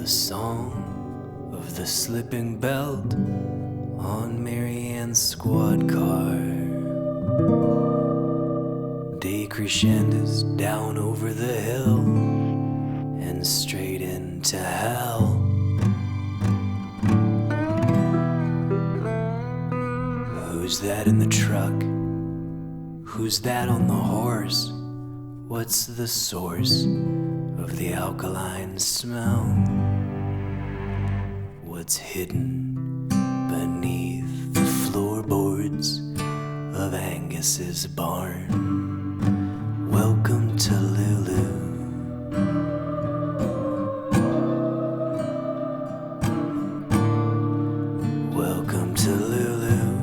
the song of the slipping belt on Marianne's squad car. Day crescendos down over the hill and straight into hell. Who's that in the truck? Who's that on the horse? What's the source of the alkaline smell? What's hidden beneath the floorboards of Angus's barn? Welcome to Lulu. Welcome to Lulu.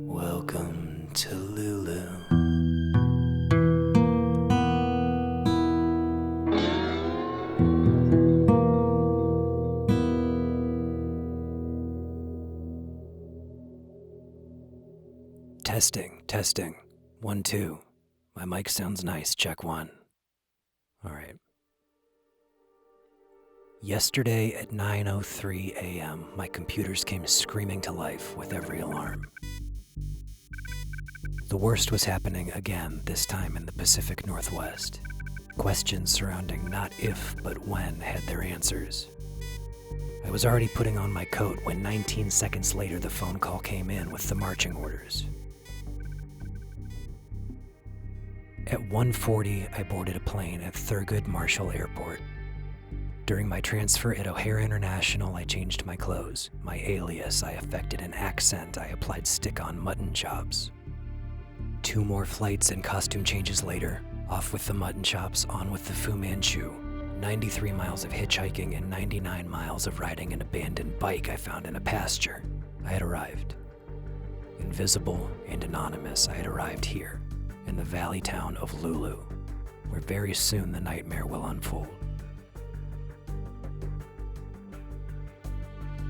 Welcome to Lulu. Testing. 1, 2. My mic sounds nice. Check 1. All right. Yesterday at 9:03 a.m., my computers came screaming to life with every alarm. The worst was happening again, this time in the Pacific Northwest. Questions surrounding not if, but when had their answers. I was already putting on my coat when 19 seconds later the phone call came in with the marching orders. At 1:40, I boarded a plane at Thurgood Marshall Airport. During my transfer at O'Hare International, I changed my clothes. My alias, I affected an accent. I applied stick-on mutton chops. 2 more flights and costume changes later. Off with the mutton chops, on with the Fu Manchu. 93 miles of hitchhiking and 99 miles of riding an abandoned bike I found in a pasture. I had arrived. Invisible and anonymous, I had arrived here, in the valley town of Lulu, where very soon the nightmare will unfold.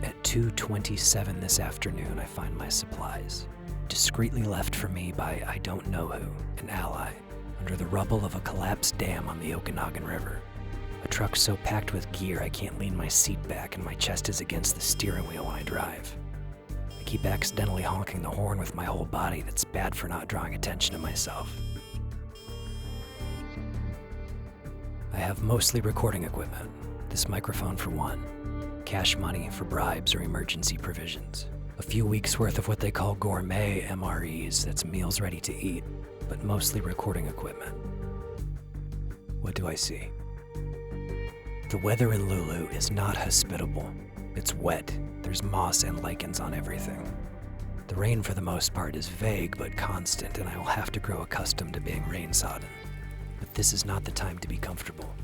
At 2:27 this afternoon, I find my supplies, discreetly left for me by I don't know who, an ally, under the rubble of a collapsed dam on the Okanagan River. A truck so packed with gear I can't lean my seat back and my chest is against the steering wheel when I drive. I keep accidentally honking the horn with my whole body that's bad for not drawing attention to myself. I have mostly recording equipment, this microphone for one, cash money for bribes or emergency provisions, a few weeks worth of what they call gourmet MREs, that's meals ready to eat, but mostly recording equipment. What do I see? The weather in Lulu is not hospitable. It's wet. There's moss and lichens on everything. The rain for the most part is vague but constant, and I will have to grow accustomed to being rain-sodden. But this is not the time to be comfortable.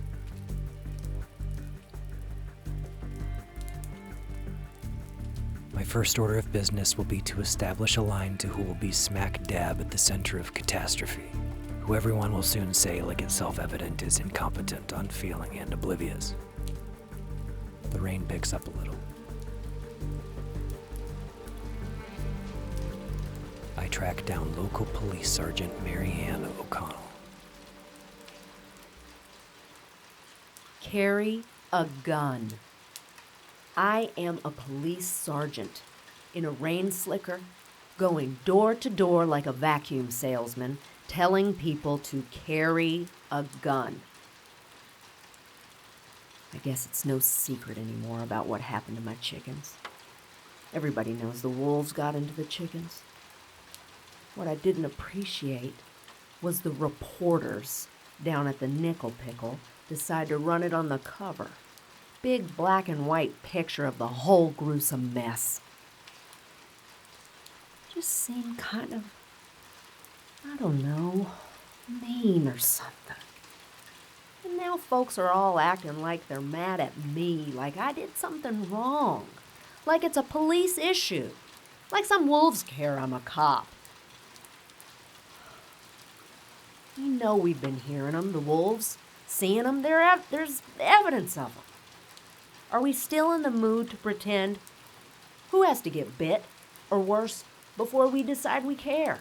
My first order of business will be to establish a line to who will be smack dab at the center of catastrophe, who everyone will soon say, like it's self-evident, is incompetent, unfeeling, and oblivious. The rain picks up a little. I track down local police sergeant Mary Ann O'Connell. Carry a gun. I am a police sergeant in a rain slicker, going door to door like a vacuum salesman, telling people to carry a gun. I guess it's no secret anymore about what happened to my chickens. Everybody knows the wolves got into the chickens. What I didn't appreciate was the reporters down at the Nickel Pickle decide to run it on the cover. Big black and white picture of the whole gruesome mess. Just seemed kind of, I don't know, mean or something. And now folks are all acting like they're mad at me, like I did something wrong. Like it's a police issue. Like some wolves care I'm a cop. You know we've been hearing them, the wolves, seeing them. There's evidence of them. Are we still in the mood to pretend? Who has to get bit? Or worse, before we decide we care.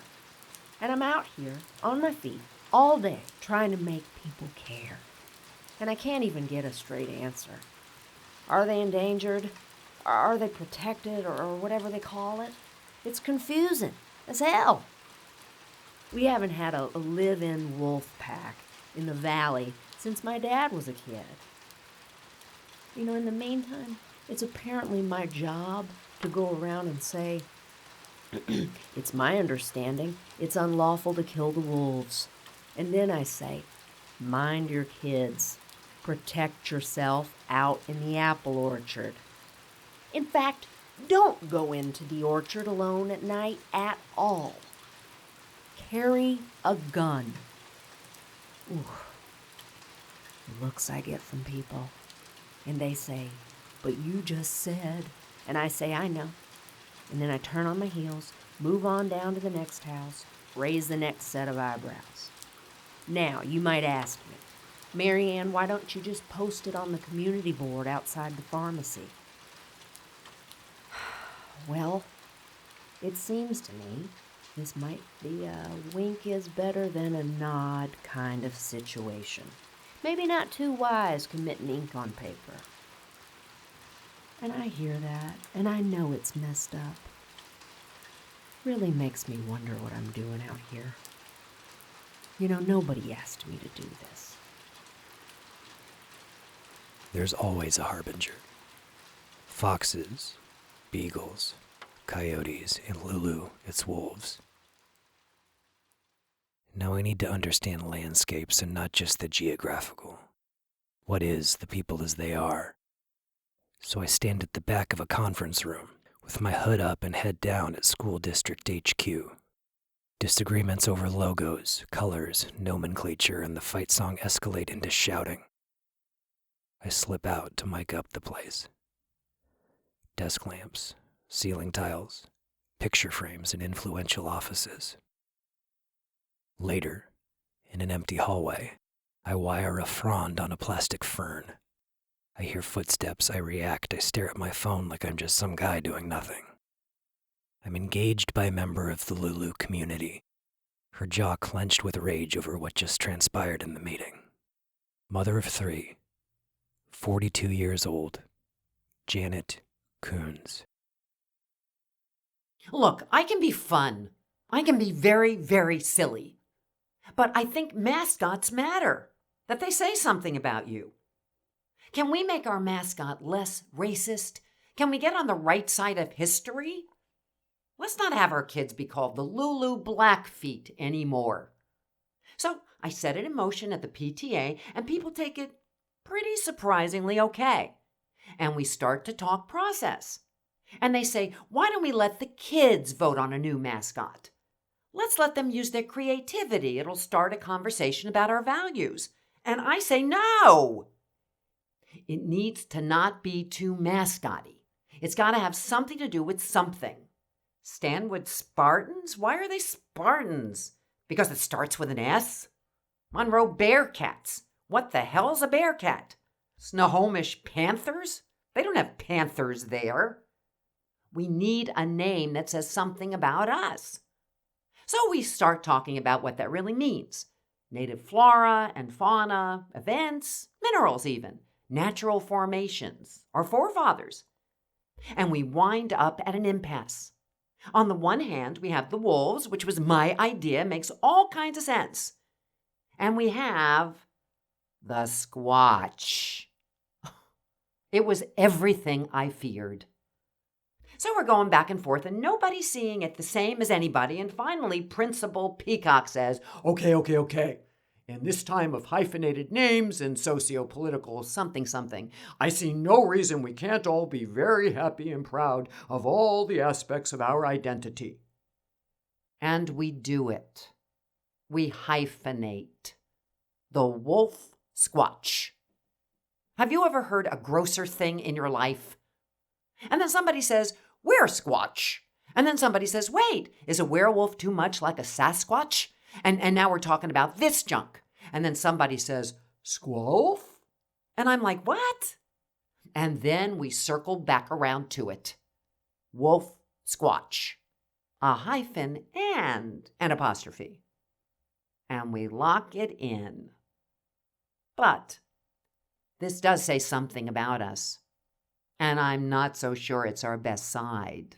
And I'm out here on my feet all day trying to make people care. And I can't even get a straight answer. Are they endangered? Are they protected, or whatever they call it? It's confusing as hell. We haven't had a live-in wolf pack in the valley since my dad was a kid. You know, in the meantime, it's apparently my job to go around and say, it's my understanding it's unlawful to kill the wolves. And then I say, mind your kids. Protect yourself out in the apple orchard. In fact, don't go into the orchard alone at night at all. Carry a gun. Ooh. The looks I get from people. And they say, but you just said. And I say, I know. And then I turn on my heels, move on down to the next house, raise the next set of eyebrows. Now, you might ask me, Mary Ann, why don't you just post it on the community board outside the pharmacy? Well, it seems to me this might be a wink is better than a nod kind of situation. Maybe not too wise committing ink on paper. And I hear that, and I know it's messed up. Really makes me wonder what I'm doing out here. You know, nobody asked me to do this. There's always a harbinger. Foxes, beagles, coyotes, and Lulu, it's wolves. Now I need to understand landscapes and not just the geographical. What is the people as they are? So I stand at the back of a conference room with my hood up and head down at school district HQ. Disagreements over logos, colors, nomenclature, and the fight song escalate into shouting. I slip out to mic up the place. Desk lamps, ceiling tiles, picture frames, and influential offices. Later, in an empty hallway, I wire a frond on a plastic fern. I hear footsteps, I react, I stare at my phone like I'm just some guy doing nothing. I'm engaged by a member of the Lulu community, her jaw clenched with rage over what just transpired in the meeting. Mother of 3, 42 years old, Janet Coons. Look, I can be fun. I can be very, very silly. But I think mascots matter, that they say something about you. Can we make our mascot less racist? Can we get on the right side of history? Let's not have our kids be called the Lulu Blackfeet anymore. So I set it in motion at the PTA, and people take it pretty surprisingly okay. And we start to talk process. And they say, why don't we let the kids vote on a new mascot? Let's let them use their creativity. It'll start a conversation about our values. And I say, no! It needs to not be too mascot-y. It's got to have something to do with something. Stanwood Spartans? Why are they Spartans? Because it starts with an S? Monroe Bearcats. What the hell's a bearcat? Snohomish Panthers? They don't have panthers there. We need a name that says something about us. So we start talking about what that really means. Native flora and fauna, events, minerals even, natural formations, our forefathers. And we wind up at an impasse. On the one hand, we have the wolves, which was my idea, makes all kinds of sense. And we have the Squatch. It was everything I feared. So we're going back and forth, and nobody's seeing it the same as anybody. And finally, Principal Peacock says, Okay. In this time of hyphenated names and socio-political something, I see no reason we can't all be very happy and proud of all the aspects of our identity. And we do it. We hyphenate. The wolf squatch. Have you ever heard a grosser thing in your life? And then somebody says, we're Squatch. And then somebody says, wait, is a werewolf too much like a Sasquatch? And now we're talking about this junk. And then somebody says, Squolf? And I'm like, what? And then we circle back around to it. Wolf Squatch. a hyphen, and an apostrophe. And we lock it in. But this does say something about us, and I'm not so sure it's our best side.